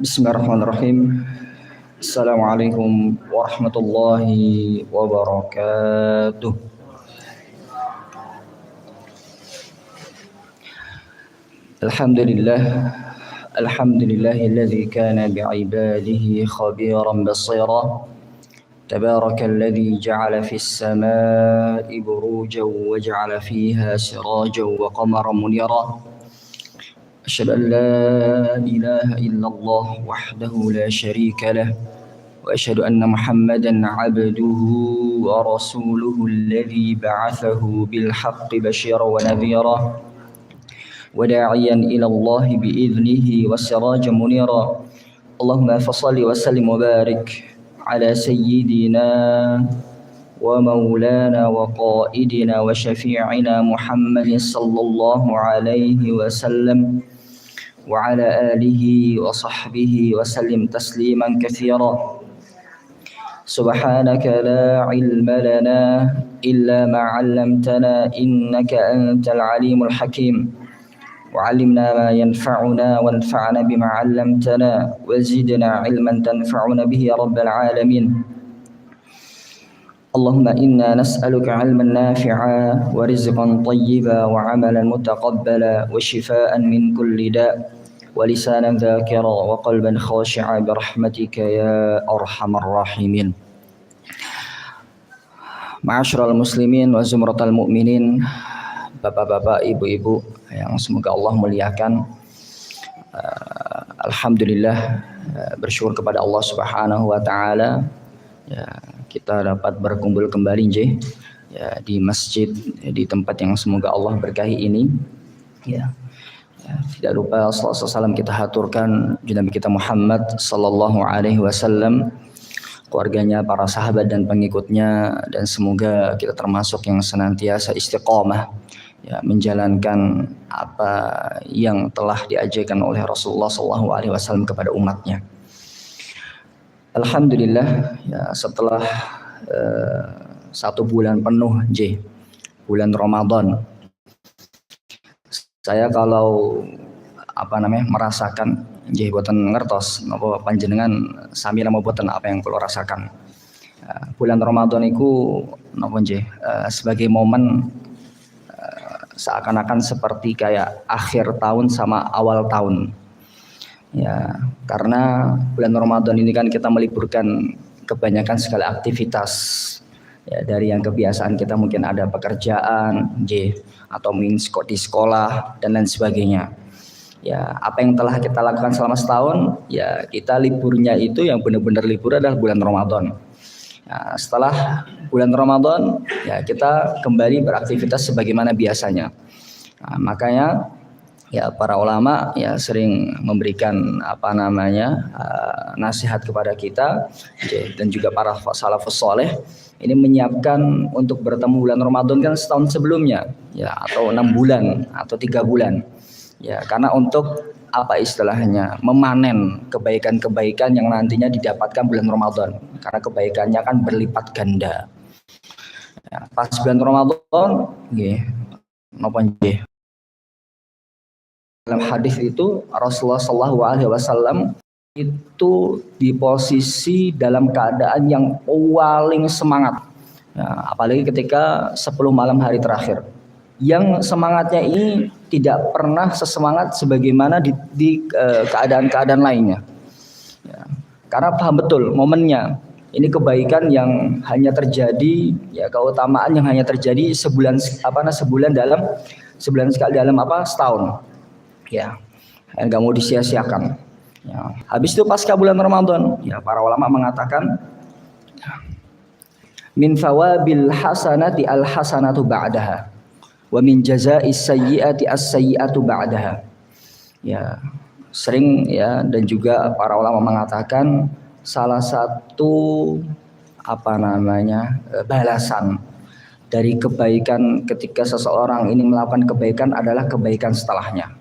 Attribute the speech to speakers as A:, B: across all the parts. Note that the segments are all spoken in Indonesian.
A: Bismillahirrahmanirrahim. Assalamualaikum warahmatullahi wabarakatuh. Alhamdulillah. Alhamdulillahilladzi kana bi'ibadihi khabiran basira. Tabarakalladzi ja'ala fis samaa'i burujan wa ja'ala fiha sirajan wa qamaran munira. أشهد أن لا إله إلا الله وحده لا شريك له وأشهد أن محمدا عبده ورسوله الذي بعثه بالحق بشيرا ونذيرا وداعيا إلى الله بإذنه وسراجا منيرا اللهم فصل وسلم وبارك على سيدنا ومولانا وقائدنا وشفيعنا محمد صلى الله عليه وسلم وعلى آله وصحبه وسلم تسليما كثيرا سبحانك لا علم لنا إلا ما علمتنا إنك أنت العليم الحكيم وعلمنا ما ينفعنا وانفعنا بما علمتنا وزدنا علما تنفعنا به يا رب العالمين اللهم إنا نسألك علما نافعا ورزقا طيبا وعملا متقبلا وشفاء من كل داء ولسانا ذاكرا وقلبا خاشعا برحمتك يا أرحم الراحمين. Ma'asyiral muslimin wa zumratal mu'minin, bapak-bapak, ibu-ibu yang semoga Allah muliakan. Alhamdulillah, bersyukur kepada Allah Subhanahu wa taala ya, kita dapat berkumpul kembali ya, di masjid ya, di tempat yang semoga Allah berkahi ini ya. Tidak lupa sallallahu salam kita haturkan Nabi kita Muhammad sallallahu alaihi wasallam, keluarganya, para sahabat dan pengikutnya, dan semoga kita termasuk yang senantiasa istiqomah ya, menjalankan apa yang telah diajarkan oleh Rasulullah sallallahu alaihi wasallam kepada umatnya. Alhamdulillah ya, setelah 1 bulan penuh bulan Ramadan, saya kalau merasakan boten ngertos napa panjenengan sami lama boten apa yang kula rasakan. Bulan Ramadan iku napa sebagai momen seakan-akan seperti kayak akhir tahun sama awal tahun. Ya, karena bulan Ramadan ini kan kita meliburkan kebanyakan segala aktivitas. Ya, dari yang kebiasaan kita mungkin ada pekerjaan, atau mungkin di sekolah dan lain sebagainya. Ya, apa yang telah kita lakukan selama setahun, ya kita liburnya itu yang benar-benar libur adalah bulan Ramadan. Ya, setelah bulan Ramadan, ya kita kembali beraktivitas sebagaimana biasanya. Nah, makanya ya para ulama ya sering memberikan nasihat kepada kita dan juga para salafus saleh ini menyiapkan untuk bertemu bulan Ramadan kan setahun sebelumnya ya, atau 6 bulan atau 3 bulan ya, karena untuk memanen kebaikan-kebaikan yang nantinya didapatkan bulan Ramadan, karena kebaikannya kan berlipat ganda ya, pas bulan Ramadan dalam hadis itu Rasulullah SAW itu di posisi dalam keadaan yang paling semangat ya, apalagi ketika 10 malam hari terakhir, yang semangatnya ini tidak pernah sesemangat sebagaimana di keadaan-keadaan lainnya ya, karena paham betul momennya. Ini kebaikan yang hanya terjadi ya, keutamaan yang hanya terjadi sebulan sekali dalam setahun ya, nggak mau disia-siakan ya. Habis itu pasca bulan Ramadan ya, para ulama mengatakan min thawabil hasanati al hasanatu ba'daha wa min jaza'is sayyiati as-sayyiatu ba'daha ya. Sering ya, dan juga para ulama mengatakan salah satu balasan dari kebaikan ketika seseorang ini melakukan kebaikan adalah kebaikan setelahnya.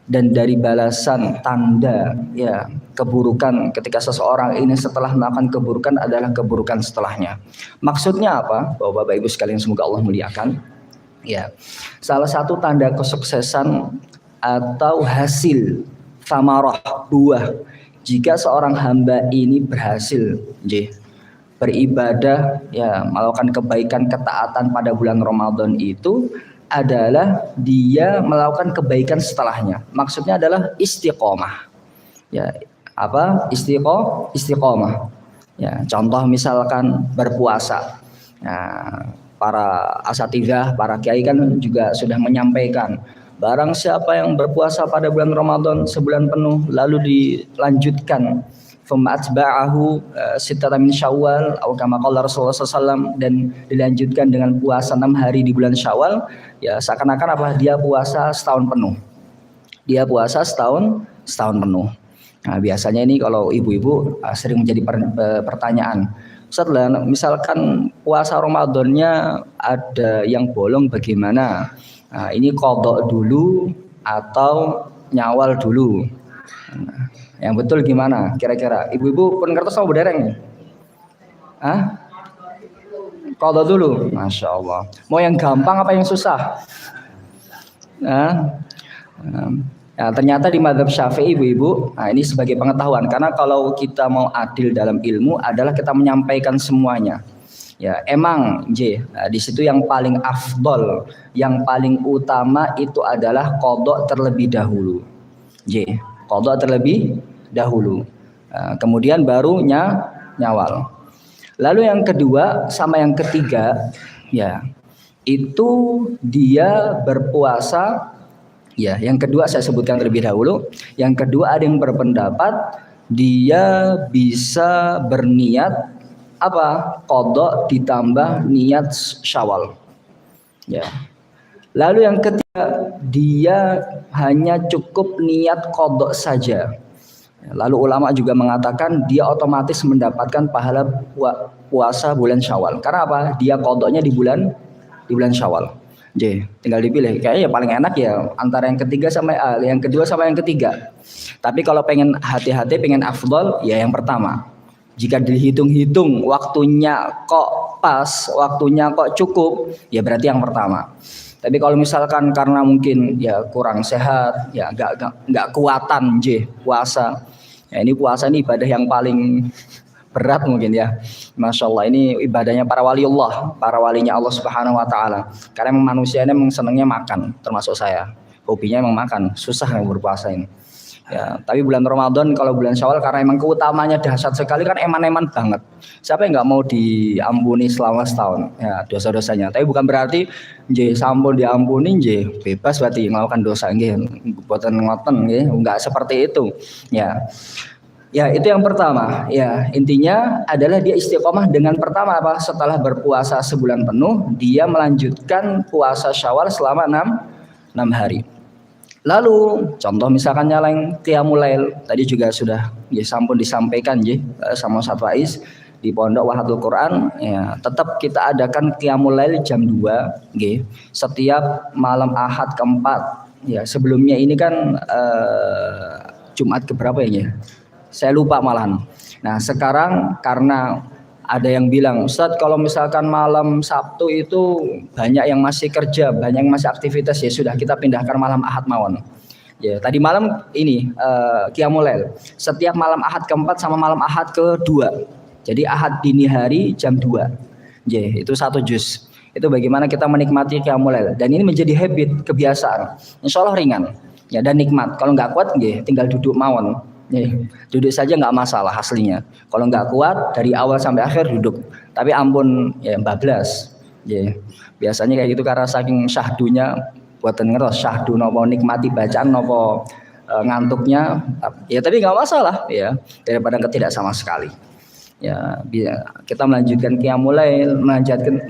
A: Dan dari balasan tanda ya keburukan ketika seseorang ini setelah melakukan keburukan adalah keburukan setelahnya. Maksudnya apa? Bapak-bapak Ibu sekalian semoga Allah muliakan. Ya, salah satu tanda kesuksesan atau hasil samarah buah jika seorang hamba ini berhasil beribadah, ya, melakukan kebaikan ketaatan pada bulan Ramadan itu adalah dia melakukan kebaikan setelahnya. Maksudnya adalah istiqomah. Ya, apa? Istiqomah. Ya, contoh misalkan berpuasa. Nah, para asatidzah, para kiai kan juga sudah menyampaikan, barang siapa yang berpuasa pada bulan Ramadan sebulan penuh lalu dilanjutkan famatba'ahu sittatan min Syawal atau kama qala Rasulullah SAW, dan dilanjutkan dengan puasa 6 hari di bulan Syawal, ya seakan-akan apa? Dia puasa setahun penuh. Dia puasa setahun penuh. Nah, biasanya ini kalau ibu-ibu sering menjadi pertanyaan. Ustaz, misalkan puasa Ramadannya ada yang bolong bagaimana? Nah, ini qadha dulu atau nyawal dulu? Nah, yang betul gimana kira-kira? Ibu-ibu pun ngertos sama berdereng? Hah? Qadha dulu. Masya Allah. Mau yang gampang apa yang susah? Nah, nah, ternyata di mazhab Syafi'i ibu-ibu, nah ini sebagai pengetahuan, karena kalau kita mau adil dalam ilmu adalah kita menyampaikan semuanya. Ya, emang di situ yang paling afdol, yang paling utama itu adalah qadha terlebih dahulu. Qadha terlebih dahulu. Nah, kemudian baru nyawal. Lalu yang kedua sama yang ketiga, ya, itu dia berpuasa. Ya, yang kedua saya sebutkan terlebih dahulu. Yang kedua ada yang berpendapat dia bisa berniat apa? Qadha ditambah niat Syawal. Ya. Lalu yang ketiga dia hanya cukup niat qadha saja. Lalu ulama juga mengatakan dia otomatis mendapatkan pahala puasa bulan Syawal. Karena apa? Dia qadhanya di bulan Syawal. Tinggal dipilih. Kayaknya ya paling enak ya antara yang ketiga sama yang kedua sama yang ketiga. Tapi kalau pengen hati-hati, pengen afdol, ya yang pertama. Jika dihitung-hitung waktunya kok pas, waktunya kok cukup, ya berarti yang pertama. Tapi kalau misalkan karena mungkin ya kurang sehat, ya nggak kuatan puasa. Ya ini puasa ini ibadah yang paling berat mungkin ya. Masya Allah, ini ibadahnya para waliullah, para walinya Allah Subhanahu Wa Taala. Karena memang manusia ini memang senangnya makan, termasuk saya. Hobinya memang makan, susah yang berpuasa ini. Ya, tapi bulan Ramadan, kalau bulan Syawal karena emang keutamanya dahsyat sekali kan, eman-eman banget. Siapa yang nggak mau diampuni selama setahun? Ya, dosa-dosanya. Tapi bukan berarti sampun diampuni bebas berarti melakukan dosa buatan ngoten enggak seperti itu. Ya. Ya, itu yang pertama. Ya, intinya adalah dia istiqomah dengan pertama apa? Setelah berpuasa sebulan penuh, dia melanjutkan puasa Syawal selama 6 hari. Lalu, contoh misalkan yang qiyamul lail, tadi juga sudah sampun disampaikan sama Ustaz Faiz di Pondok Wahatul Quran, ya, tetap kita adakan qiyamul lail jam 2 setiap malam Ahad keempat. Ya, sebelumnya ini kan Jumat keberapa ya? Saya lupa malahan. Nah, sekarang karena ada yang bilang, Ustadz kalau misalkan malam Sabtu itu banyak yang masih kerja, banyak yang masih aktivitas, ya sudah kita pindahkan malam Ahad mawon. Ya, tadi malam ini qiyamul lail. Setiap malam Ahad keempat sama malam Ahad kedua. Jadi Ahad dini hari jam 2. Itu 1 juz. Itu bagaimana kita menikmati qiyamul lail. Dan ini menjadi habit, kebiasaan. Insya Allah ringan. Ya, dan nikmat. Kalau nggak kuat, tinggal duduk mawon. Duduk saja nggak masalah aslinya. Kalau nggak kuat dari awal sampai akhir duduk. Tapi ampun ya bablas. Biasanya kayak gitu karena saking syahdunya, buatan ngeros syahdu nopo nikmati bacaan nopo ngantuknya. Ya tapi nggak masalah ya, daripada ketidak sama sekali. Ya kita melanjutkan qiyamul lail,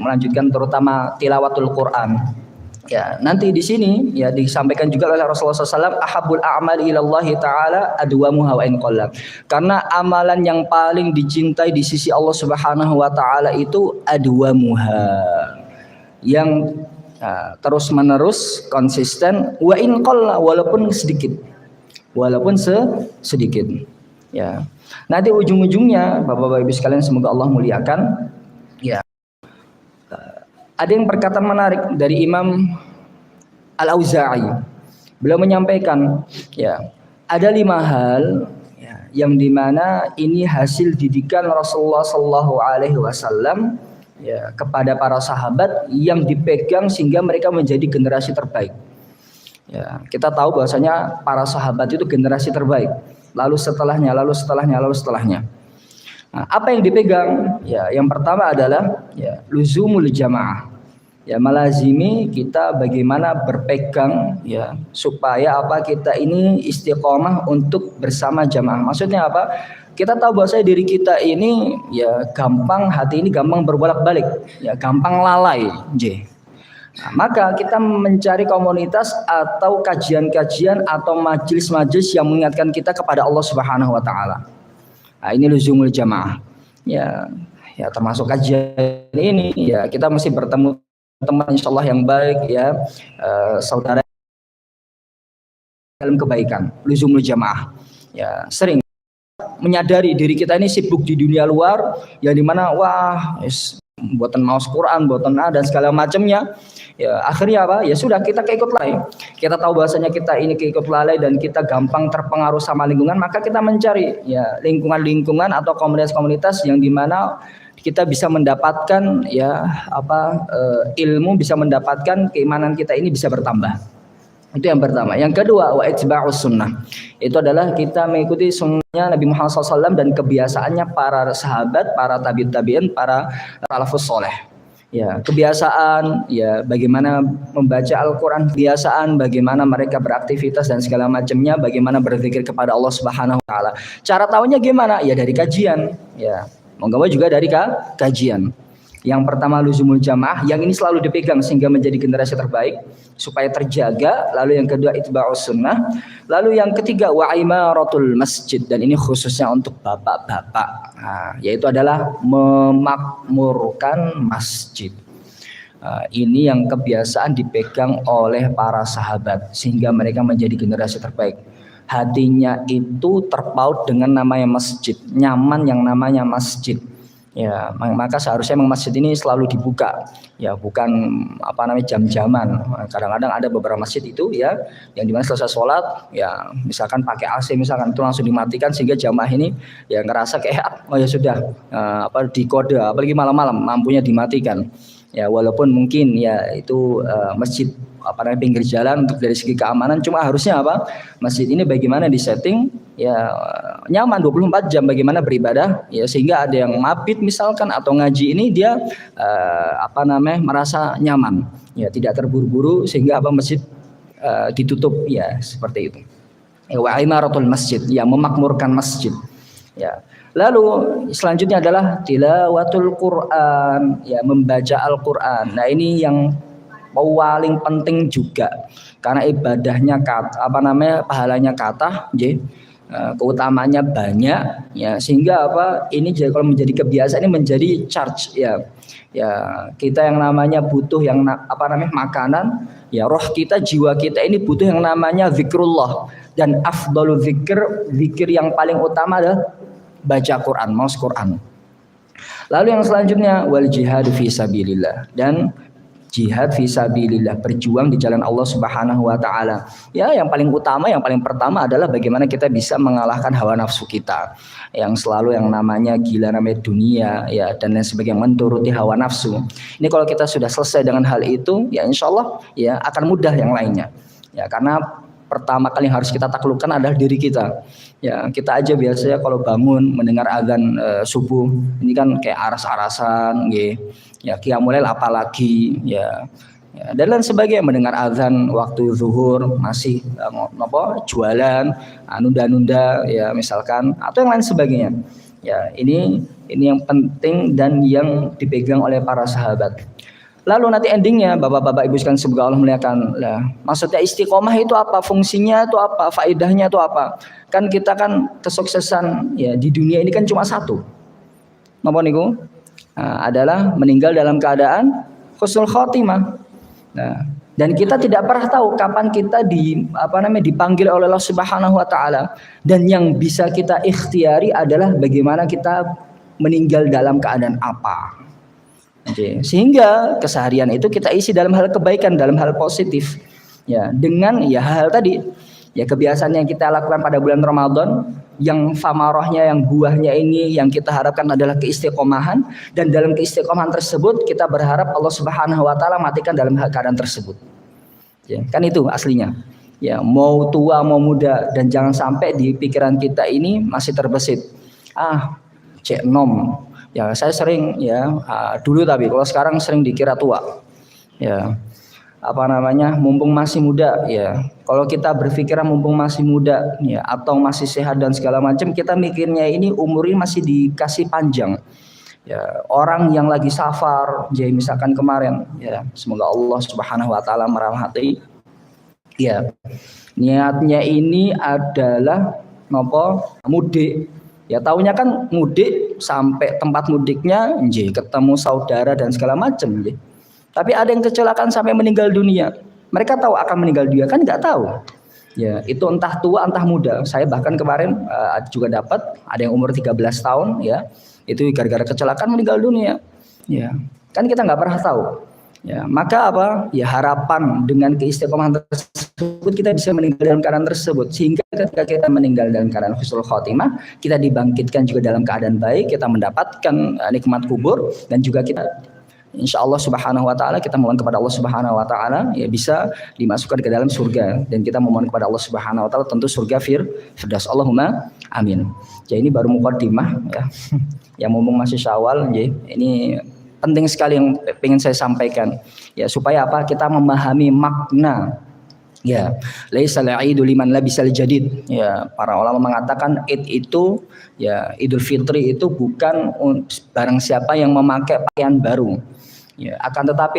A: melanjutkan terutama tilawatul Quran. Ya, nanti di sini ya disampaikan juga oleh Rasulullah SAW, ahabul a'mali ilallahi ta'ala adwamuha wa in qalla. Karena amalan yang paling dicintai di sisi Allah Subhanahu wa taala itu adwamuha. Yang terus menerus konsisten, wa in qalla, walaupun sedikit. Walaupun sedikit. Ya. Nanti ujung-ujungnya Bapak-bapak Ibu sekalian semoga Allah muliakan. Ya. Ada yang perkataan menarik dari Imam Al-Auza'i. Beliau menyampaikan, ya, ada 5 hal ya, yang dimana ini hasil didikan Rasulullah Shallallahu Alaihi Wasallam ya kepada para sahabat yang dipegang sehingga mereka menjadi generasi terbaik. Ya, kita tahu bahwasanya para sahabat itu generasi terbaik. Lalu setelahnya, lalu setelahnya, lalu setelahnya. Nah, apa yang dipegang? Ya, yang pertama adalah ya luzumul jamaah. Ya, melazimi kita bagaimana berpegang ya supaya apa kita ini istiqomah untuk bersama jamaah. Maksudnya apa? Kita tahu bahwa diri kita ini ya gampang, hati ini gampang berbolak-balik, ya gampang lalai, Nah, maka kita mencari komunitas atau kajian-kajian atau majelis-majelis yang mengingatkan kita kepada Allah Subhanahu wa taala. Nah, ini luzumul jamaah. Ya, ya termasuk kajian ini ya kita mesti bertemu teman insyaallah yang baik ya, saudara dalam kebaikan, luzumul jamaah. Ya, sering menyadari diri kita ini sibuk di dunia luar yang dimana wah buatan maus Quran, buatan dan segala macamnya. Ya, akhirnya apa? Ya sudah kita keikut lalai. Kita tahu bahwasanya kita ini keikut lalai dan kita gampang terpengaruh sama lingkungan, maka kita mencari ya lingkungan-lingkungan atau komunitas-komunitas yang dimana kita bisa mendapatkan ya ilmu, bisa mendapatkan keimanan kita ini bisa bertambah. Itu yang pertama. Yang kedua, wa itba'us sunnah. Itu adalah kita mengikuti sunnahnya Nabi Muhammad SAW dan kebiasaannya para sahabat, para tabi'in, para salafus soleh. Ya, kebiasaan, ya bagaimana membaca Al-Quran, kebiasaan, bagaimana mereka beraktivitas dan segala macamnya, bagaimana berzikir kepada Allah Subhanahu Wa Taala. Cara tahunya gimana? Ya dari kajian. Ya, monggo juga dari kajian. Yang pertama luzumul jamaah, yang ini selalu dipegang sehingga menjadi generasi terbaik supaya terjaga. Lalu yang kedua itba'us sunnah. Lalu yang ketiga wa imaratul masjid, dan ini khususnya untuk bapak-bapak. Nah, yaitu adalah memakmurkan masjid. Ini yang kebiasaan dipegang oleh para sahabat sehingga mereka menjadi generasi terbaik. Hatinya itu terpaut dengan namanya masjid, nyaman yang namanya masjid. Ya, maka seharusnya memang masjid ini selalu dibuka. Ya, bukan jam-jaman. Kadang-kadang ada beberapa masjid itu ya yang dimana selesai sholat, ya misalkan pakai AC misalkan itu langsung dimatikan sehingga jamaah ini ya ngerasa kayak oh ya sudah dikode, apalagi malam-malam lampunya dimatikan. Ya, walaupun mungkin ya itu masjid pinggir jalan untuk dari segi keamanan, cuma harusnya masjid ini bagaimana disetting ya nyaman 24 jam bagaimana beribadah ya sehingga ada yang mabit misalkan atau ngaji ini dia merasa nyaman ya, tidak terburu-buru sehingga masjid ditutup ya seperti itu. Wa imaratul masjid, ya memakmurkan masjid ya. Lalu selanjutnya adalah tilawatul Quran, ya membaca Al-Quran. Nah ini yang paling penting juga karena ibadahnya pahalanya kathah, keutamanya banyak ya sehingga ini kalau menjadi kebiasaan ini menjadi charge ya kita yang namanya butuh yang makanan ya, roh kita, jiwa kita ini butuh yang namanya zikrullah, dan afdalu zikir yang paling utama adalah baca Quran, maus Quran. Lalu yang selanjutnya wal jihad fi sabilillah, dan jihad fi sabilillah, berjuang di jalan Allah Subhanahu wa taala. Ya, yang paling utama, yang paling pertama adalah bagaimana kita bisa mengalahkan hawa nafsu kita yang selalu yang namanya gila, namanya dunia ya dan lain sebagainya, menuruti hawa nafsu. Ini kalau kita sudah selesai dengan hal itu ya insyaallah ya akan mudah yang lainnya. Ya, karena pertama kali yang harus kita taklukkan adalah diri kita. Ya, kita aja biasanya kalau bangun mendengar azan subuh ini kan kayak aras-arasan ya qiyamul lail apalagi ya dan lain sebagainya, mendengar azan waktu zuhur masih jualan nunda-nunda ya misalkan atau yang lain sebagainya. Ya, ini yang penting dan yang dipegang oleh para sahabat. Lalu nanti endingnya bapak-bapak ibu sekalian semoga Allah muliakan. Lah, maksudnya istiqomah itu apa? Fungsinya itu apa? Faedahnya itu apa? Kan kita kan kesuksesan ya di dunia ini kan cuma satu. Napa niku? Adalah meninggal dalam keadaan husnul khotimah. Nah, dan kita tidak pernah tahu kapan kita dipanggil oleh Allah Subhanahu wa taala, dan yang bisa kita ikhtiari adalah bagaimana kita meninggal dalam keadaan apa. Sehingga keseharian itu kita isi dalam hal kebaikan, dalam hal positif ya, dengan ya hal tadi Ya kebiasaan yang kita lakukan pada bulan Ramadan, yang samarahnya, yang buahnya ini yang kita harapkan adalah keistiqomahan, dan dalam keistiqomahan tersebut kita berharap Allah Subhanahu wa taala matikan dalam keadaan tersebut. Ya, kan itu aslinya. Ya, mau tua mau muda, dan jangan sampai di pikiran kita ini masih terbesit. Cek nom. Ya, saya sering ya dulu, tapi kalau sekarang sering dikira tua. Ya, mumpung masih muda, ya kalau kita berpikiran mumpung masih muda ya, atau masih sehat dan segala macam, kita mikirnya ini umurnya masih dikasih panjang ya. Orang yang lagi safar, jadi misalkan kemarin ya, semoga Allah Subhanahu wa taala merahmati ya, niatnya ini adalah mudik ya, taunya kan mudik sampai tempat mudiknya ketemu saudara dan segala macam. Tapi ada yang kecelakaan sampai meninggal dunia. Mereka tahu akan meninggal dunia kan? Nggak tahu. Ya, itu entah tua entah muda. Saya bahkan kemarin juga dapat ada yang umur 13 tahun ya. Itu gara-gara kecelakaan meninggal dunia. Ya, kan kita nggak pernah tahu. Ya, maka Ya, harapan dengan keistiqomahan tersebut kita bisa meninggal dalam keadaan tersebut, sehingga ketika kita meninggal dalam keadaan husnul khotimah, kita dibangkitkan juga dalam keadaan baik, kita mendapatkan nikmat kubur, dan juga kita insya Allah Subhanahu wa taala, kita mohon kepada Allah Subhanahu wa taala ya bisa dimasukkan ke dalam surga, dan kita memohon kepada Allah Subhanahu wa taala tentu surga firdaus. Allahumma amin. Ya, ini baru muqaddimah ya. Yang mumpung masih Syawal ya, ini penting sekali yang ingin saya sampaikan ya, supaya kita memahami makna ya, laisal aidu liman labisal jadid ya. Para ulama mengatakan Id itu ya, Idul Fitri itu bukan barang siapa yang memakai pakaian baru ya, akan tetapi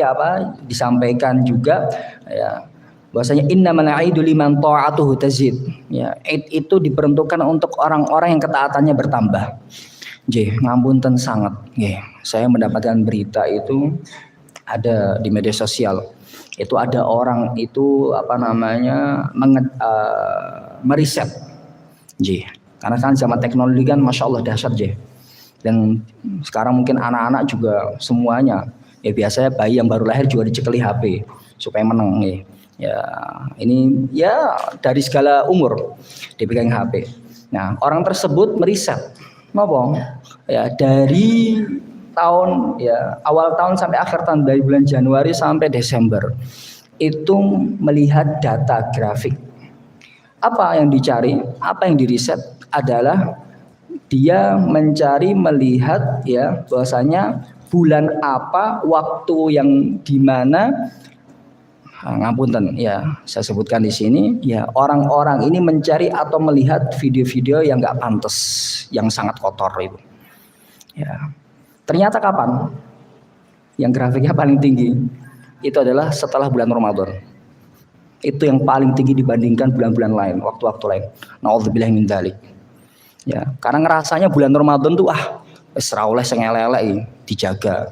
A: disampaikan juga ya, bahwasanya innamal aidu liman ta'atuhu tazid ya. Id itu diperuntukkan untuk orang-orang yang ketaatannya bertambah. Ngapunten sangat saya mendapatkan berita itu ada di media sosial. Itu ada orang itu meriset karena kan zaman teknologi kan masya Allah dahsyat dan sekarang mungkin anak-anak juga semuanya ya, biasanya bayi yang baru lahir juga dicekeli HP supaya menang ya. Ini ya dari segala umur dipegang HP. Nah, orang tersebut meriset ya, dari tahun ya, awal tahun sampai akhir tahun, dari bulan Januari sampai Desember, itu melihat data grafik. Apa yang dicari, apa yang diriset adalah dia melihat ya, bahwasanya bulan apa, waktu yang dimana ngapunten ya, saya sebutkan di sini ya, orang-orang ini mencari atau melihat video-video yang nggak pantas, yang sangat kotor itu ya. Ternyata kapan yang grafiknya paling tinggi itu adalah setelah bulan Ramadan. Itu yang paling tinggi dibandingkan bulan-bulan lain, waktu-waktu lain. Nauzubillahi min dzalik ya, karena ngerasanya bulan Ramadan tuh wis ra oleh sing elek-elek dijaga.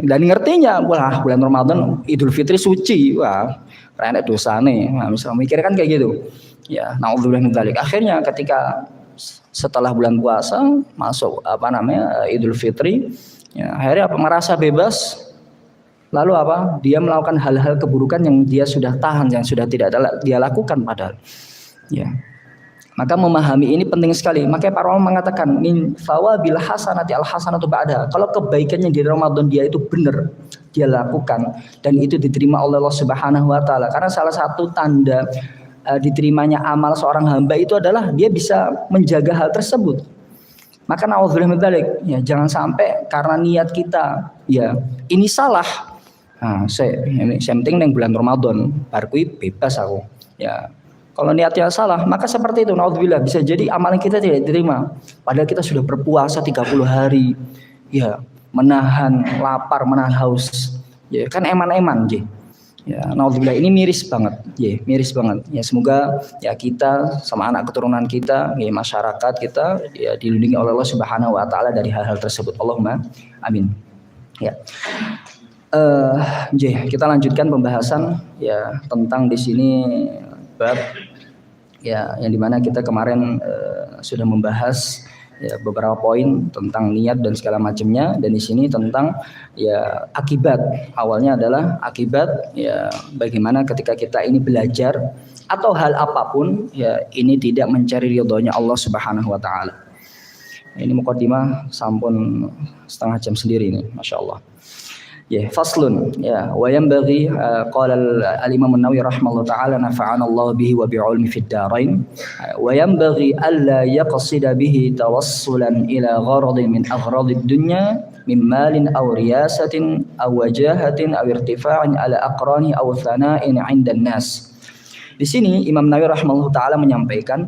A: Dan ngertinya bulan Ramadan Idul Fitri suci, enak dosane. Nah, misalnya mikir kan kayak gitu. Ya, naudzubillah min dzalik. Akhirnya ketika setelah bulan puasa masuk Idul Fitri, ya, akhirnya merasa bebas. Lalu dia melakukan hal-hal keburukan yang dia sudah tahan, yang sudah tidak dia lakukan padahal. Ya. Maka memahami ini penting sekali. Makanya para ulama mengatakan min fawabil hasanati al hasanatu ba'da. Kalau kebaikannya di Ramadan dia itu benar, dia lakukan, dan itu diterima oleh Allah Subhanahu wa taala. Karena salah satu tanda diterimanya amal seorang hamba itu adalah dia bisa menjaga hal tersebut. Maka nauzubillah min dzalik ya, jangan sampai karena niat kita ya ini salah. Saya penting yang bulan Ramadan baru bebas aku. Ya. Kalau niatnya salah, maka seperti itu, naudzubillah, bisa jadi amalan kita tidak diterima. Padahal kita sudah berpuasa 30 hari, ya, menahan lapar, menahan haus, ya, kan eman-eman, ya, naudzubillah, ini miris banget, miris banget. Ya, semoga ya kita sama anak keturunan kita, ya, masyarakat kita, ya, dilindungi oleh Allah Subhanahu Wa Taala dari hal-hal tersebut. Allahumma amin. Ya. Kita lanjutkan pembahasan ya tentang di sini bab ya yang dimana kita kemarin sudah membahas ya beberapa poin tentang niat dan segala macamnya, dan di sini tentang ya akibat. Awalnya adalah akibat ya bagaimana ketika kita ini belajar atau hal apapun, ya ini tidak mencari ridhonya Allah Subhanahu wa taala. Ini mukadimah sampun setengah jam sendiri ini, Masya Allah. Ya, faslun ya wa yanbaghi qala al-Imam an-Nawawi rahimahullah taala nafa'ana Allah bihi wa bi'ulmi fid darain wa yanbaghi alla yaqsida bihi tawassulan ila gharadin min agharadid dunya min malin aw riyasatin aw wajahatin aw irtifa'in ala aqrani aw thana'in 'inda an-nas. Di sini Imam Nawawi rahimahullah taala menyampaikan,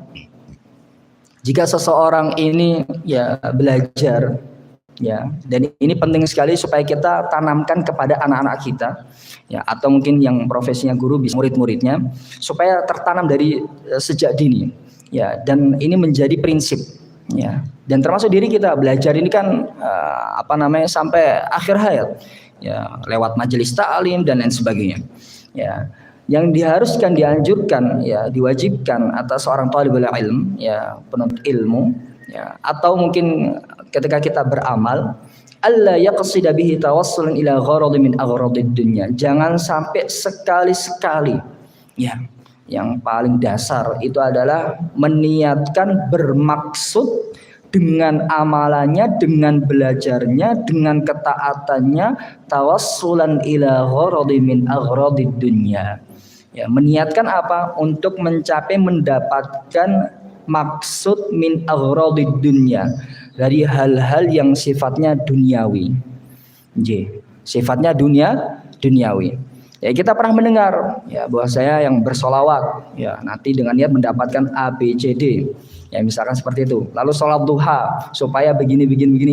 A: jika seseorang ini ya belajar, ya, dan ini penting sekali supaya kita tanamkan kepada anak-anak kita, ya, atau mungkin yang profesinya guru bisa murid-muridnya, supaya tertanam dari sejak dini, ya, dan ini menjadi prinsip, ya, dan termasuk diri kita belajar ini kan sampai akhir hayat, ya, lewat majelis ta'lim dan lain sebagainya, ya. Yang diharuskan, dianjurkan, ya, diwajibkan atas seorang talibul ilm, ya, penuntut ilmu, ya, atau mungkin ketika kita beramal, alla yaqsida bihi tawassulan ila gharadin min agharadid dunya. Jangan sampai sekali-sekali, ya, yang paling dasar itu adalah meniatkan bermaksud dengan amalannya, dengan belajarnya, dengan ketaatannya, tawassulan ila gharadin min agharadid dunya. Ya, meniatkan apa? Untuk mencapai mendapatkan maksud min agharadid dunya, dari hal-hal yang sifatnya duniawi. Sifatnya duniawi. Ya, kita pernah mendengar, ya, bahwa saya yang bersolawat, ya, nanti dengan niat mendapatkan A, B, C, D. Ya, misalkan seperti itu. Lalu sholat duha supaya begini,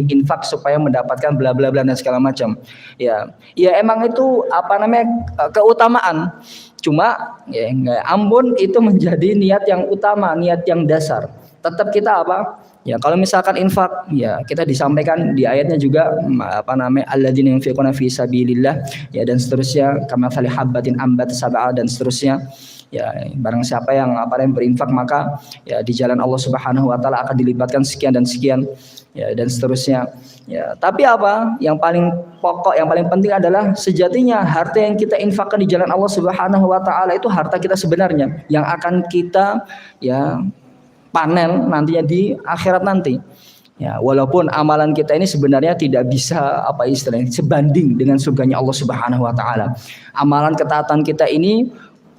A: infak supaya mendapatkan bla bla bla dan segala macam. Ya, emang itu keutamaan. Cuma ya ampun, itu menjadi niat yang utama, niat yang dasar. Tetap kita apa? Ya, kalau misalkan infak, ya kita disampaikan di ayatnya juga alladzina yunfiquna fi sabilillah, ya, dan seterusnya, kama thali habbatin ambat sab'a, dan seterusnya. Ya, barang siapa yang berinfak, maka ya di jalan Allah Subhanahu wa taala akan dilibatkan sekian dan sekian, ya, dan seterusnya. Ya, tapi apa yang paling pokok, yang paling penting adalah sejatinya harta yang kita infakkan di jalan Allah Subhanahu wa taala itu harta kita sebenarnya, yang akan kita, ya, panen nantinya di akhirat nanti. Ya, walaupun amalan kita ini sebenarnya tidak bisa sebanding dengan surganya Allah Subhanahu wa taala. Amalan ketaatan kita ini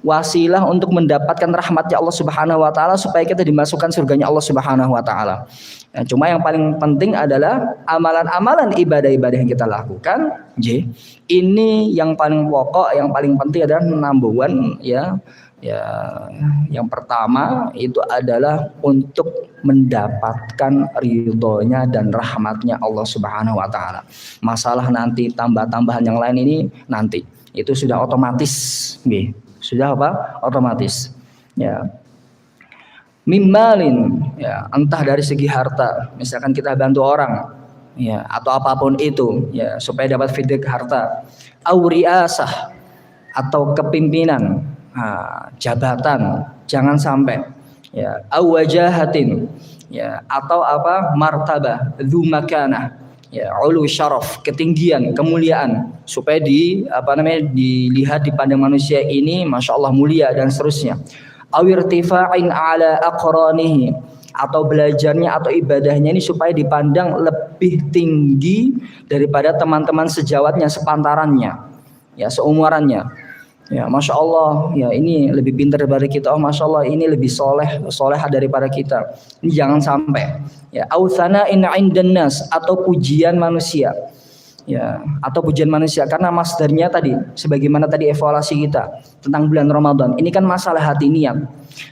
A: wasilah untuk mendapatkan rahmatnya Allah Subhanahu wa taala supaya kita dimasukkan surganya Allah Subhanahu wa taala. Ya, cuma yang paling penting adalah amalan-amalan ibadah-ibadah yang kita lakukan, ini yang paling pokok, yang paling penting adalah number one, ya. Ya, yang pertama itu adalah untuk mendapatkan ridhonya dan rahmatnya Allah Subhanahu wa taala. Masalah nanti tambah-tambahan yang lain ini nanti itu sudah otomatis, sudah otomatis. Ya, mimmalin, ya, entah dari segi harta, misalkan kita bantu orang, ya, atau apapun itu, ya, supaya dapat feedback harta, auriasah, atau kepimpinan, jabatan, jangan sampai, ya, awajahatin, ya, atau martabah, dzu makanah, ya, ulu syaraf, ketinggian, kemuliaan, supaya dilihat, dipandang manusia ini masya Allah mulia dan seterusnya. Awirtifa'in ala aqranihi, atau belajarnya atau ibadahnya ini supaya dipandang lebih tinggi daripada teman-teman sejawatnya, sepantarannya, ya, seumurannya. Ya, masya Allah, ya, ini lebih pintar daripada kita. Oh, masya Allah, ini lebih solehah daripada kita. Ini jangan sampai. Ya, authana'in 'indan nas, atau pujian manusia. Ya, atau pujian manusia, karena masdarnya tadi, sebagaimana tadi evaluasi kita tentang bulan Ramadan. Ini kan masalah hati, niat.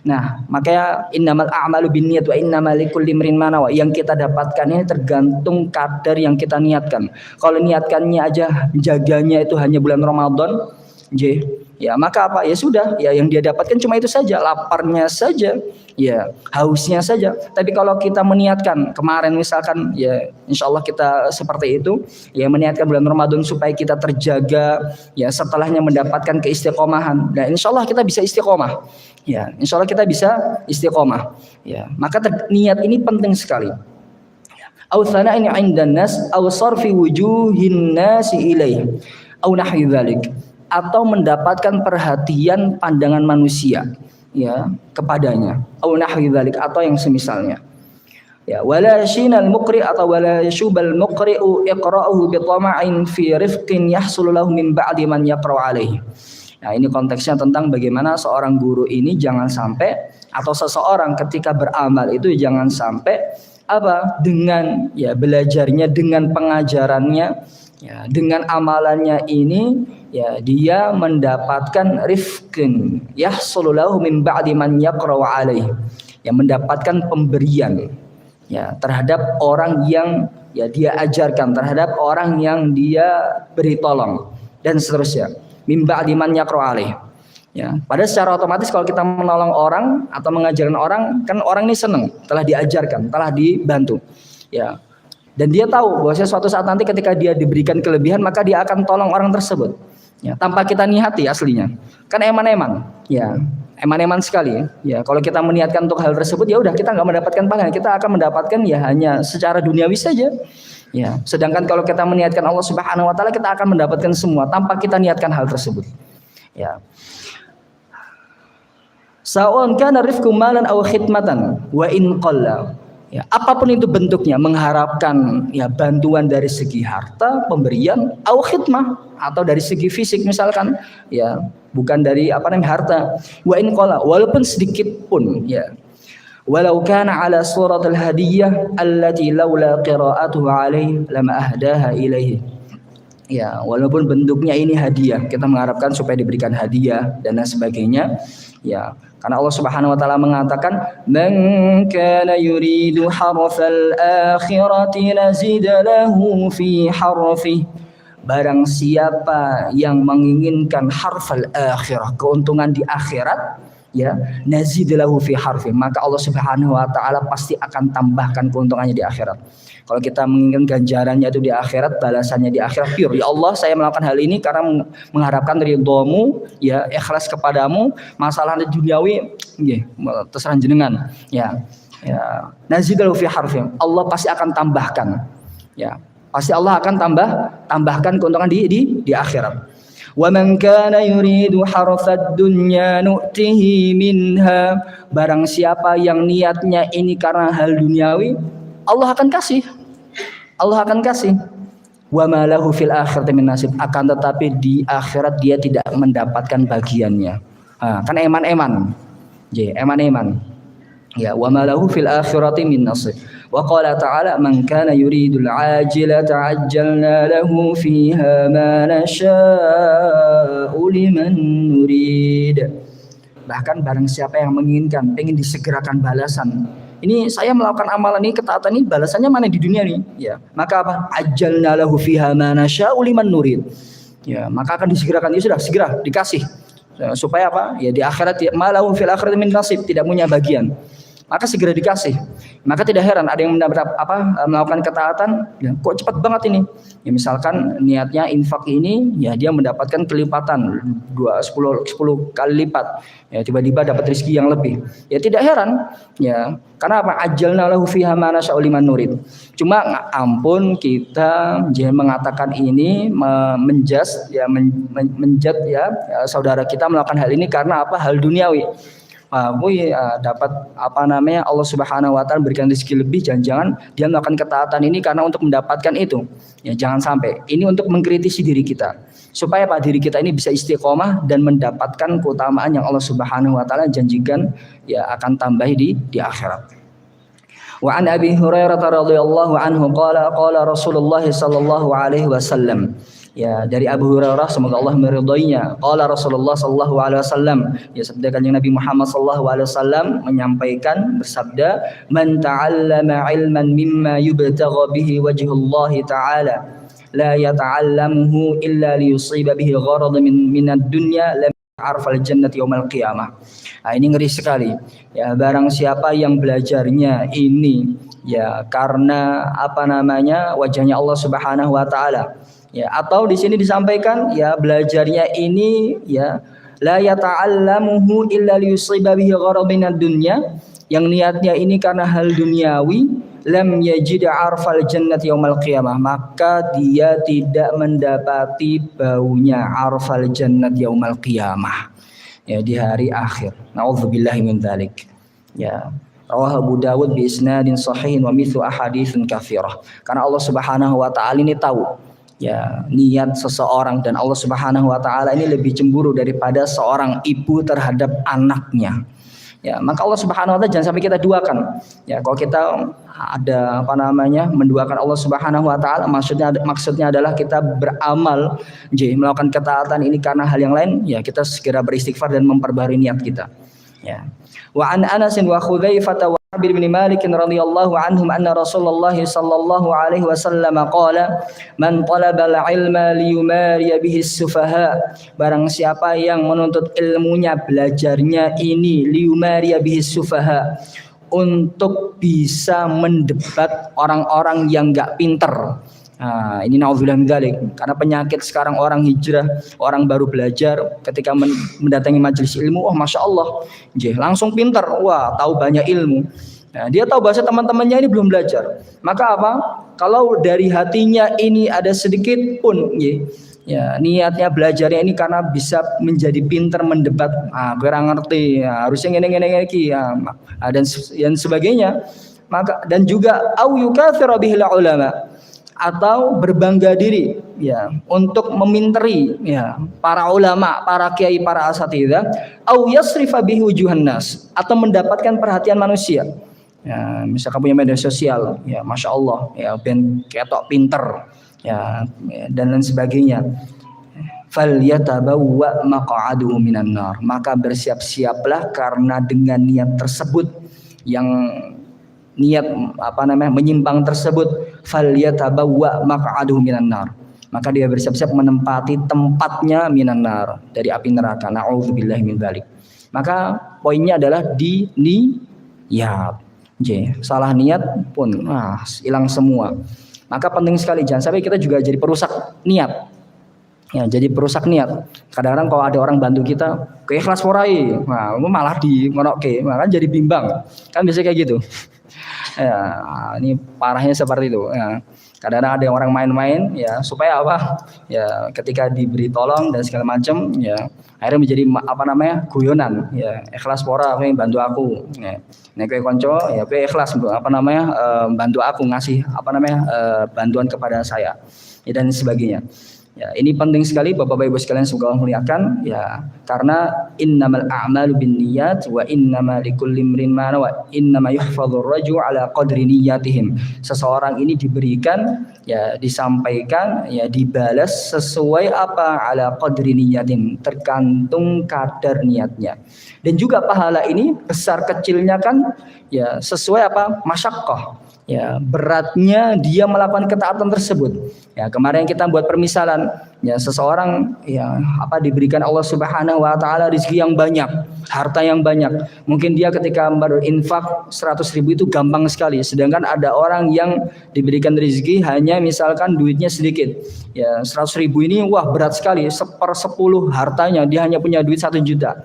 A: Nah, makanya innamal a'malu binniyat wa innamal likulli imrin ma nawa. Yang kita dapatkan ini tergantung kadar yang kita niatkan. Kalau niatkannya aja jaganya itu hanya bulan Ramadan, ya, maka apa? Ya sudah, ya, yang dia dapatkan cuma itu saja, laparnya saja, ya, hausnya saja. Tapi kalau kita meniatkan kemarin misalkan, ya, insya Allah kita seperti itu, ya, meniatkan bulan Ramadan supaya kita terjaga, ya, setelahnya mendapatkan keistiqomahan. Dan insya Allah kita bisa istiqomah. Ya, insya Allah kita bisa istiqomah. Ya, maka niat ini penting sekali. Au tsana'in 'indan nas, au sarfi wujuhin nasi ilaih, au nahwi dzalik, atau mendapatkan perhatian pandangan manusia, ya kepadanya, au nahwi dzalik, atau yang semisalnya. Ya, wala shinal muqri atau wala yashubal muqri'u iqra'uhu bi tama'in fi rifqin yahsulu lahu min ba'di man yaqra'u alaihi. Nah, ini konteksnya tentang bagaimana seorang guru ini jangan sampai, atau seseorang ketika beramal itu jangan sampai apa, dengan ya belajarnya, dengan pengajarannya, ya dengan amalannya ini, ya dia mendapatkan rifqin yahsulu lahu min ba'di man yaqra'u alaihi, yang mendapatkan pemberian ya terhadap orang yang ya dia ajarkan, terhadap orang yang dia beri tolong, dan seterusnya. Min ba'di man yaqra'u alaihi. Ya, pada secara otomatis kalau kita menolong orang atau mengajarkan orang, kan orang ini senang, telah diajarkan, telah dibantu. Ya. Dan dia tahu bahwa suatu saat nanti ketika dia diberikan kelebihan, maka dia akan tolong orang tersebut. Ya, tanpa kita niyati aslinya. Kan eman-eman. Ya. Eman-eman sekali ya. Kalau kita meniatkan untuk hal tersebut, ya udah, kita nggak mendapatkan pahala, kita akan mendapatkan ya hanya secara duniawi saja. Ya, sedangkan kalau kita meniatkan Allah Subhanahu wa taala, kita akan mendapatkan semua tanpa kita niatkan hal tersebut. Ya. Sa'un kana rifqu malan aw khidmatan wa in qalla. Ya, apapun itu bentuknya, mengharapkan ya bantuan dari segi harta, pemberian, au khidmah, atau dari segi fisik misalkan, ya bukan dari harta. Wa in qala, walaupun sedikit pun, ya. Walau kana ala suratil hadiyah allati laula qira'atuhu alaihi lama ahdaha ilaihi. Ya, walaupun bentuknya ini hadiah, kita mengharapkan supaya diberikan hadiah dan lain sebagainya. Ya, karena Allah Subhanahu wa taala mengatakan, "Man kana yuridu harfal akhirati nazid lahu fi harfi." Barang siapa yang menginginkan harfal akhirah, keuntungan di akhirat, ya, nazid lahu fi harfi, maka Allah Subhanahu wa taala pasti akan tambahkan keuntungannya di akhirat. Kalau kita menginginkan ganjarannya itu di akhirat, balasannya di akhirat pure. Ya Allah, saya melakukan hal ini karena mengharapkan ridho-Mu, ya ikhlas kepadamu. Masalah duniawi, nggih, terserah jenengan. Ya. Ya, nazidalu fi harfin. Allah pasti akan tambahkan. Ya, pasti Allah akan tambahkan keuntungan di akhirat. Wa man kana yuridu harfad dunya nu'tihi minha. Barang siapa yang niatnya ini karena hal duniawi, Allah akan kasih. Allah akan kasih. Wa ma lahu fil akhirati min nasib, akan tetapi di akhirat dia tidak mendapatkan bagiannya. Kan eman-eman. Eman-eman. Ya, wa ma lahu fil akhirati min nasib. Wa qala ta'ala, man kana yuridul ajilata ajjalna lahu fiha ma nasya'u liman nurid. Bahkan barang siapa yang menginginkan, ingin disegerakan balasan, ini saya melakukan amalan ini, ketaatan ini, balasannya mana di dunia nih? Ya, maka apa? Ajjalna lahu fiha ma nasya'u liman nurid. Ya, maka akan disegerakan, ya sudah, segera dikasih. Supaya apa? Ya di akhirat, ya, malahu fil akhirati min nasib, tidak punya bagian. Maka segera dikasih. Maka tidak heran ada yang melakukan ketaatan, ya, kok cepat banget ini. Ya, misalkan niatnya infak ini, ya dia mendapatkan kelipatan 10 kali lipat. Ya, tiba-tiba dapat rezeki yang lebih. Ya tidak heran, ya. Karena apa? Ajalna lahu fiha ma nasya'u liman nurid. Cuma ampun kita jangan mengatakan ini menjudge ya saudara kita melakukan hal ini karena apa? Hal duniawi. Dapat Allah Subhanahu wa taala berikan rezeki lebih, jangan-jangan dia melakukan ketaatan ini karena untuk mendapatkan itu. Ya jangan sampai. Ini untuk mengkritisi diri kita supaya diri kita ini bisa istiqomah dan mendapatkan keutamaan yang Allah Subhanahu wa taala janjikan, ya akan tambah di akhirat. Wa an Abi Hurairah radhiyallahu anhu qala Rasulullah sallallahu alaihi wasallam. Ya, dari Abu Hurairah, semoga Allah meridhoinya, qala Rasulullah sallallahu alaihi wasallam, ya sabda Kanjeng Nabi Muhammad sallallahu alaihi wasallam menyampaikan, bersabda, man ta'allama ilman mimma yubtagha bihi wajhullah ta'ala la yata'allamuhu illa liyusiba bihi gharad min ad-dunya lam arfal jannati yaumal qiyamah. Nah, ini ngeri sekali. Ya, barang siapa yang belajarnya ini ya karena wajahnya Allah Subhanahu wa taala. Ya, atau di sini disampaikan ya belajarnya ini ya la yata'allamuhu illa liyusiba bihi gharadin ad-dunya, yang niatnya ini karena hal duniawi, lam yajid arfal jannati yaumal qiyamah, maka dia tidak mendapati baunya arfal jannati yaumal qiyamah. ya di hari akhir. Nauzubillahi min dzalik. Ya. Rawah Abu Dawud bi isnadin sahihin wa mithlu ahaditsin katsirah. Karena Allah Subhanahu wa taala ini tahu ya niat seseorang, dan Allah Subhanahu wa taala ini lebih cemburu daripada seorang ibu terhadap anaknya. Ya, maka Allah Subhanahu wa taala jangan sampai kita duakan. Ya, kalau kita ada menduakan Allah Subhanahu wa taala, maksudnya adalah kita beramal melakukan ketaatan ini karena hal yang lain, ya kita segera beristighfar dan memperbarui niat kita. Ya. Wa an Anas wa Hudzaifah wa Jabir bin Malik radhiyallahu anhum anna Rasulullah sallallahu alaihi wasallam qala man talaba al-ilma liyumari bihi as-sufaha, barang siapa yang menuntut ilmunya, belajarnya ini liyumari bihi as-sufaha, untuk bisa mendebat orang-orang yang enggak pinter. Nah, ini naudzubillah min dzalik. Karena penyakit sekarang orang hijrah, orang baru belajar, ketika mendatangi majelis ilmu, oh masya Allah, langsung pintar, wah tahu banyak ilmu. Nah, dia tahu bahasa teman-temannya ini belum belajar. Maka apa? Kalau dari hatinya ini ada sedikit pun, ya niatnya belajarnya ini karena bisa menjadi pintar mendebat, kurang ngerti, harusnya ngene dan sebagainya. Maka dan juga au yukatsiru bihil ulama, atau berbangga diri ya untuk meminteri ya para ulama, para kiai, para asatidzah, au yasrifa bihi wujuhan nas, atau mendapatkan perhatian manusia. Ya, misalkan punya media sosial, ya masya Allah, ya ben ketok pinter, ya dan lain sebagainya. Falyatabawwa maq'adahu minan nar, maka bersiap-siaplah karena dengan niat tersebut, yang niat menyimpang tersebut, falyatabawwa maq'adahu minan nar, maka dia bersiap-siap menempati tempatnya minan nar, dari api neraka. Nauzubillahi min dzalik. Maka poinnya adalah di niat. Salah niat pun hilang semua. Maka penting sekali jangan sampai kita juga jadi perusak niat. Ya, jadi perusak niat. Kadang-kadang kalau ada orang bantu kita, keikhlas morai, malah di monoke, malah jadi bimbang. Kan biasanya kayak gitu. Ya, ini parahnya seperti itu. Ya. Kadang-kadang ada orang main-main, ya supaya apa? Ya, ketika diberi tolong dan segala macam, ya akhirnya menjadi guyonan. Ya, ikhlas pora, kowe bantu aku. Ya. Nek kowe konco, ya kowe ikhlas bantu aku ngasih bantuan kepada saya. Ya, dan sebagainya. Ya, ini penting sekali Bapak Ibu sekalian, semoga Allah muliakan, ya, karena innamal a'malu binniyat wa innamal likulli imrin ma nawa, innama yuhfadzur rajulu ala qadri niyyatihim. Seseorang ini diberikan, ya disampaikan, ya dibalas sesuai apa, ala qadri niyyatin, tergantung kadar niatnya. Dan juga pahala ini besar kecilnya kan ya sesuai apa, masyaqqah. Ya, beratnya dia melakukan ketaatan tersebut. Ya, kemarin kita buat permisalan, ya seseorang ya diberikan Allah Subhanahu wa taala rezeki yang banyak, harta yang banyak. Mungkin dia ketika berinfak 100.000 itu gampang sekali, sedangkan ada orang yang diberikan rezeki hanya misalkan duitnya sedikit. Ya, 100.000 ini wah berat sekali, 1/10 hartanya, dia hanya punya duit 1 juta.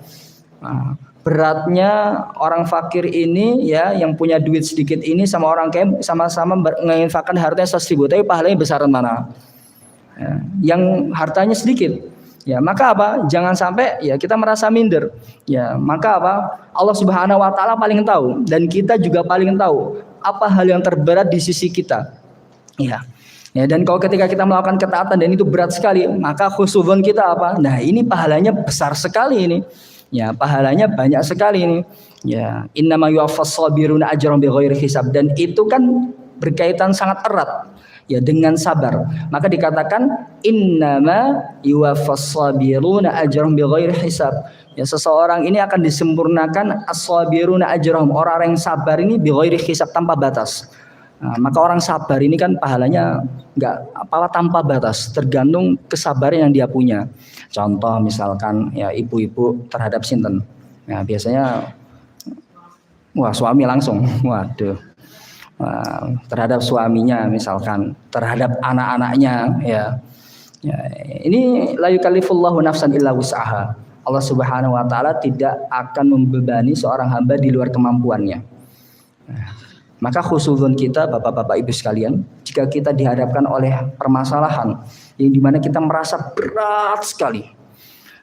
A: Nah, beratnya orang fakir ini, ya yang punya duit sedikit ini, sama orang kaya sama-sama menginfakkan hartanya 100.000, tapi pahalanya besaran mana? Ya, yang hartanya sedikit. Ya, maka apa? Jangan sampai ya kita merasa minder. Ya, maka apa? Allah Subhanahu wa taala paling tahu, dan kita juga paling tahu apa hal yang terberat di sisi kita. Ya. Ya, dan kalau ketika kita melakukan ketaatan dan itu berat sekali, maka khusnudzon kita apa? Nah, ini pahalanya besar sekali ini. Ya, pahalanya banyak sekali ini. Ya, innama yuwaffas sabiruna ajrahum bighairi hisab, dan itu kan berkaitan sangat erat ya dengan sabar. Maka dikatakan innama yuwaffas sabiruna ajrahum bighairi hisab. Ya, seseorang ini akan disempurnakan as-sabiruna ajrahum, orang yang sabar ini bighairi hisab, tanpa batas. Nah, maka orang sabar ini kan pahalanya enggak tanpa batas, tergantung kesabaran yang dia punya. Contoh misalkan ya ibu-ibu terhadap sinten. Nah, biasanya suami langsung, waduh. Terhadap suaminya misalkan, terhadap anak-anaknya ya. Ya, ini la yukallifullahu nafsan illa wus'aha. Allah Subhanahu wa taala tidak akan membebani seorang hamba di luar kemampuannya. Nah, maka khusnudzon kita Bapak-bapak Ibu sekalian, jika kita dihadapkan oleh permasalahan yang dimana kita merasa berat sekali,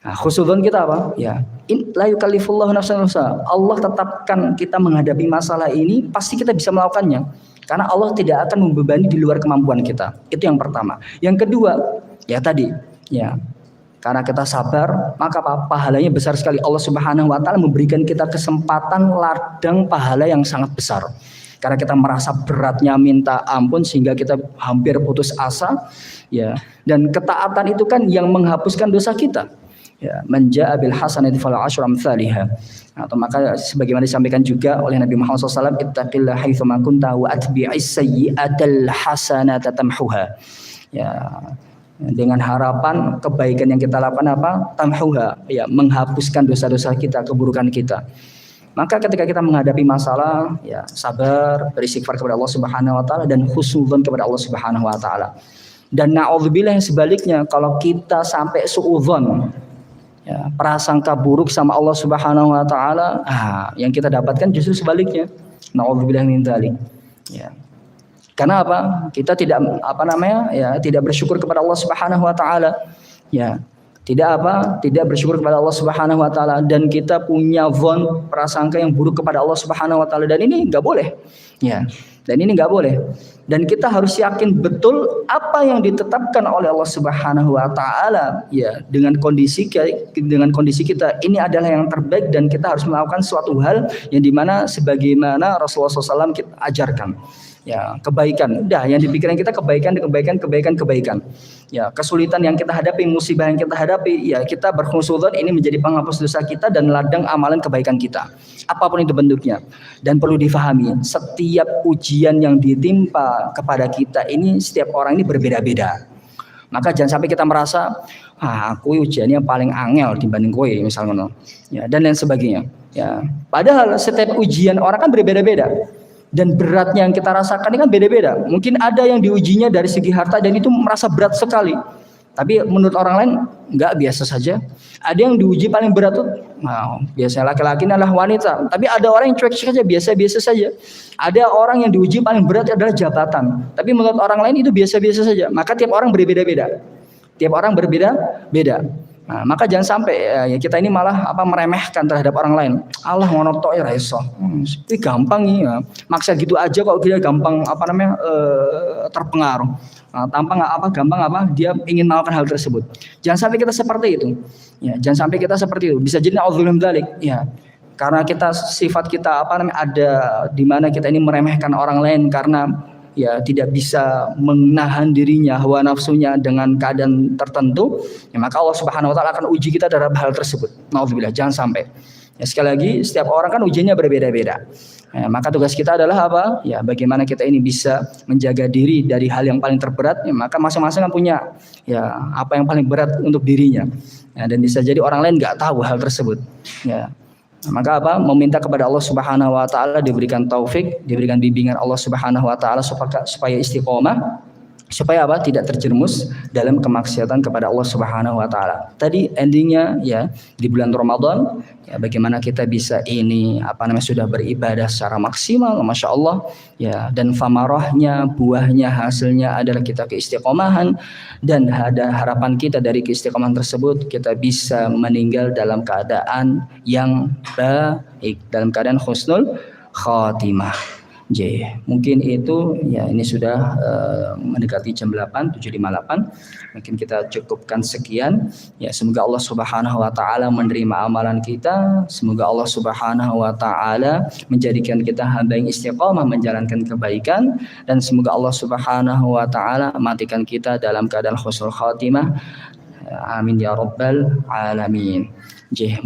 A: Nah, khusnudzon kita apa? Ya, la yukallifullahu nafsan illa wus'aha. Allah tetapkan kita menghadapi masalah ini pasti kita bisa melakukannya. Karena Allah tidak akan membebani di luar kemampuan kita. Itu yang pertama. Yang kedua, ya tadi, ya. Karena kita sabar, maka pahalanya besar sekali. Allah Subhanahu wa taala memberikan kita kesempatan ladang pahala yang sangat besar. Karena kita merasa beratnya minta ampun sehingga kita hampir putus asa, ya. Dan ketaatan itu kan yang menghapuskan dosa kita. Ya, menjaa bil hasanati falahu asyru amsalihha. Atau maka sebagaimana disampaikan juga oleh Nabi Muhammad SAW, ittaqillaha haitsu ma kunta wa atbi'is sayyi'atal hasanata tamhuha. Ya, dengan harapan kebaikan yang kita lakukan apa? Tamhuha, ya, menghapuskan dosa-dosa kita, keburukan kita. Maka ketika kita menghadapi masalah, ya sabar, beristighfar kepada Allah Subhanahu wa taala dan husnudzon kepada Allah Subhanahu wa taala. Dan na'udzubillah yang sebaliknya, kalau kita sampai suudzon, ya, prasangka buruk sama Allah Subhanahu wa taala, yang kita dapatkan justru sebaliknya. Na'udzubillah min dzalik. Ya. Karena apa? Kita tidak tidak bersyukur kepada Allah Subhanahu wa taala. Ya. Tidak bersyukur kepada Allah Subhanahu wa taala dan kita punya prasangka yang buruk kepada Allah Subhanahu wa taala dan ini enggak boleh. Ya. Dan ini enggak boleh. Dan kita harus yakin betul apa yang ditetapkan oleh Allah Subhanahu wa taala, ya, dengan kondisi kita ini adalah yang terbaik dan kita harus melakukan suatu hal yang dimana sebagaimana Rasulullah SAW kita ajarkan. Ya, kebaikan. Udah, yang dipikirin kita kebaikan. Ya, kesulitan yang kita hadapi, musibah yang kita hadapi, ya kita berhusnudzon ini menjadi penghapus dosa kita dan ladang amalan kebaikan kita. Apapun itu bentuknya. Dan perlu difahami, setiap ujian yang ditimpa kepada kita ini setiap orang ini berbeda-beda. Maka jangan sampai kita merasa, aku ujiannya paling angel dibanding kowe misalnya, ya, dan lain sebagainya. Ya, padahal setiap ujian orang kan berbeda-beda. Dan beratnya yang kita rasakan ini kan beda-beda. Mungkin ada yang diujinya dari segi harta dan itu merasa berat sekali. Tapi menurut orang lain enggak, biasa saja. Ada yang diuji paling berat tuh, biasanya laki-laki adalah wanita. Tapi ada orang yang cuek saja, biasa-biasa saja. Ada orang yang diuji paling berat adalah jabatan. Tapi menurut orang lain itu biasa-biasa saja. Maka tiap orang berbeda-beda. Nah, maka jangan sampai ya kita ini malah meremehkan terhadap orang lain. Allah ngono tok ya iso. Itu gampang ya. Maksa gitu aja kok dia gampang terpengaruh. Gampang dia ingin melakukan hal tersebut. Jangan sampai kita seperti itu. Ya, jangan sampai kita seperti itu. Bisa jadi auzubillahi min dzalik. Ya. Karena sifat kita ada di mana kita ini meremehkan orang lain karena ya tidak bisa menahan dirinya, hawa nafsunya dengan keadaan tertentu, ya maka Allah Subhanahu wa taala akan uji kita dalam hal tersebut. Nauzubillah, jangan sampai. Ya, sekali lagi setiap orang kan ujiannya berbeda-beda. Ya, maka tugas kita adalah apa? Ya, bagaimana kita ini bisa menjaga diri dari hal yang paling terberat, ya, maka masing-masing kan punya ya apa yang paling berat untuk dirinya. Ya, dan bisa jadi orang lain nggak tahu hal tersebut. Ya. Maka meminta kepada Allah Subhanahu wa taala diberikan taufik, diberikan bimbingan Allah Subhanahu wa taala supaya istiqomah, supaya tidak terjerumus dalam kemaksiatan kepada Allah Subhanahu wa taala. Tadi endingnya ya di bulan Ramadan ya bagaimana kita bisa ini sudah beribadah secara maksimal, Masya Allah ya, dan famarahnya, buahnya, hasilnya adalah kita keistiqomahan, dan ada harapan kita dari keistiqomahan tersebut kita bisa meninggal dalam keadaan yang baik, dalam keadaan husnul khatimah. Mungkin itu ya, ini sudah mendekati jam 8, 7.58. Mungkin kita cukupkan sekian. Ya, semoga Allah Subhanahu wa taala menerima amalan kita. Semoga Allah Subhanahu wa taala menjadikan kita hamba yang istiqomah menjalankan kebaikan, dan semoga Allah Subhanahu wa taala matikan kita dalam keadaan husnul khatimah. Amin ya rabbal alamin.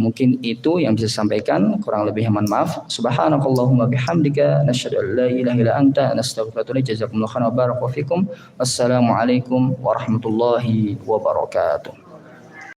A: Mungkin itu yang bisa sampaikan, kurang lebih mohon maaf. Subhanakallahumma bihamdika nasyhadu an la ilaha illa anta nastaghfiruka wa atubu ilaik. Jazakumullahu khairan wa barakallahu fikum. Wassalamualaikum warahmatullahi wabarakatuh.